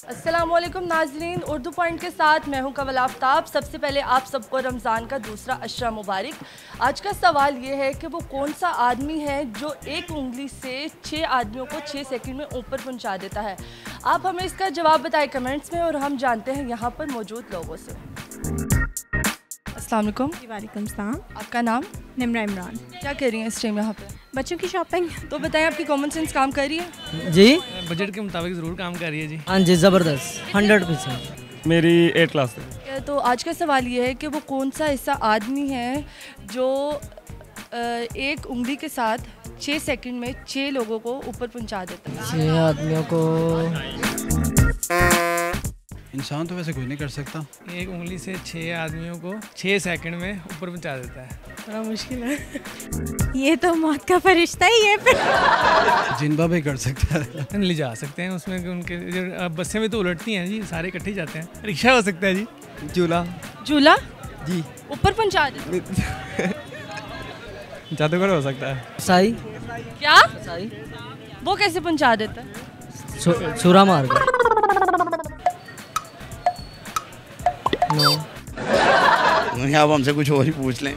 अस्सलामुअलैकुम नाज़रीन, उर्दू पॉइंट के साथ मैं हूं कवल आफ्ताब। सबसे पहले आप सबको रमज़ान का दूसरा अशरा मुबारक। आज का सवाल ये है कि वो कौन सा आदमी है जो एक उंगली से 6 आदमियों को 6 सेकंड में ऊपर पहुंचा देता है। आप हमें इसका जवाब बताएं कमेंट्स में और हम जानते हैं यहाँ पर मौजूद लोगों से। अस्सलाम वालेकुम। वालेकुम सलाम। आपका नाम? निम्रा इमरान। क्या कर रही हैं इस टाइम यहाँ पे? बच्चों की शॉपिंग। तो बताएं, आपकी कॉमन सेंस काम कर रही है? जी, बजट के मुताबिक ज़रूर काम कर रही है जी। हाँ जी, ज़बरदस्त 100%। मेरी 8 क्लास है। तो आज का सवाल ये है कि वो कौन सा ऐसा आदमी है जो एक उंगली के साथ 6 सेकंड में 6 लोगों को ऊपर पहुंचा देता है। 6 आदमियों को इंसान तो वैसे कुछ नहीं कर सकता। एक उंगली से 6 आदमियों को 6 सेकंड में ऊपर पहुंचा देता है। बड़ा मुश्किल है। ये तो मौत का फरिश्ता ही है फिर। जिंदा भी कर सकता है। ले जा सकते हैं उसमें कि उनके बसें भी तो उलटती हैं जी, सारे इकट्ठे जाते हैं। रिक्शा हो सकता है जी। चूल्हा झूला जी, ऊपर पहुंचा देता। जादूगर हो सकता है। साई क्या? साई वो कैसे पहुंचा देता है? छुरा मार कर। नो, नहीं, आप हमसे कुछ और ही पूछ लें।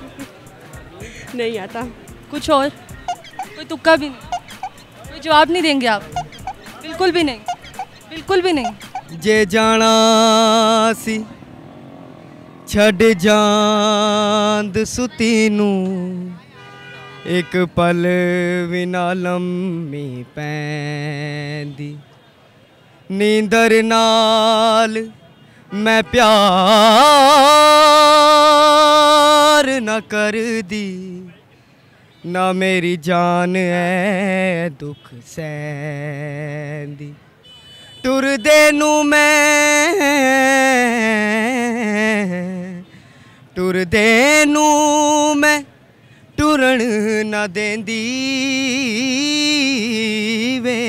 नहीं आता। कुछ और? कोई तुक्का भी नहीं? कोई जवाब नहीं देंगे आप? बिल्कुल भी नहीं, बिल्कुल भी नहीं। जे जाना सी छड़ जांद सुती नू, एक पल विना लम्मी पैंदी, नींदर नाल मैं प्यार न कर दी, ना मेरी जान है दुख सैंदी, टुर दे नू मैं टुर दे नू मैं टुरन न देंदी वे,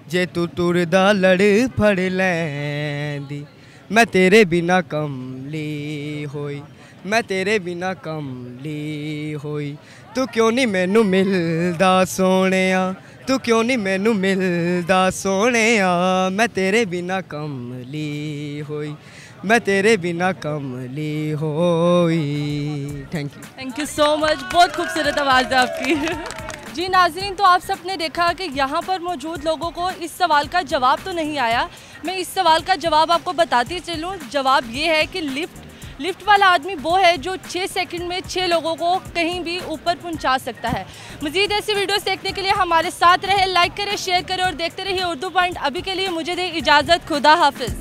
जे तू टुरदा लड़ फड़ लैंदी, मैं तेरे बिना कमली होई, मैं तेरे बिना कमली होई, तू क्यों नहीं मैनू मिलदा सोहणिया, तू क्यों नहीं मैनू मिलदा सोहणिया, मैं तेरे बिना कमली होई, मैं तेरे बिना कमली होई। Thank you so much. बहुत खूबसूरत आवाज़ है आपकी। जी नाज़रीन, तो आप सब ने देखा कि यहाँ पर मौजूद लोगों को इस सवाल का जवाब तो नहीं आया। मैं इस सवाल का जवाब आपको बताती चलूँ। जवाब ये है कि लिफ्ट वाला आदमी वो है जो 6 सेकंड में 6 लोगों को कहीं भी ऊपर पहुंचा सकता है। मज़ीद ऐसी वीडियोस देखने के लिए हमारे साथ रहे, लाइक करें, शेयर करें और देखते रहिए उर्दू पॉइंट। अभी के लिए मुझे दे इजाज़त। खुदा हाफिज़।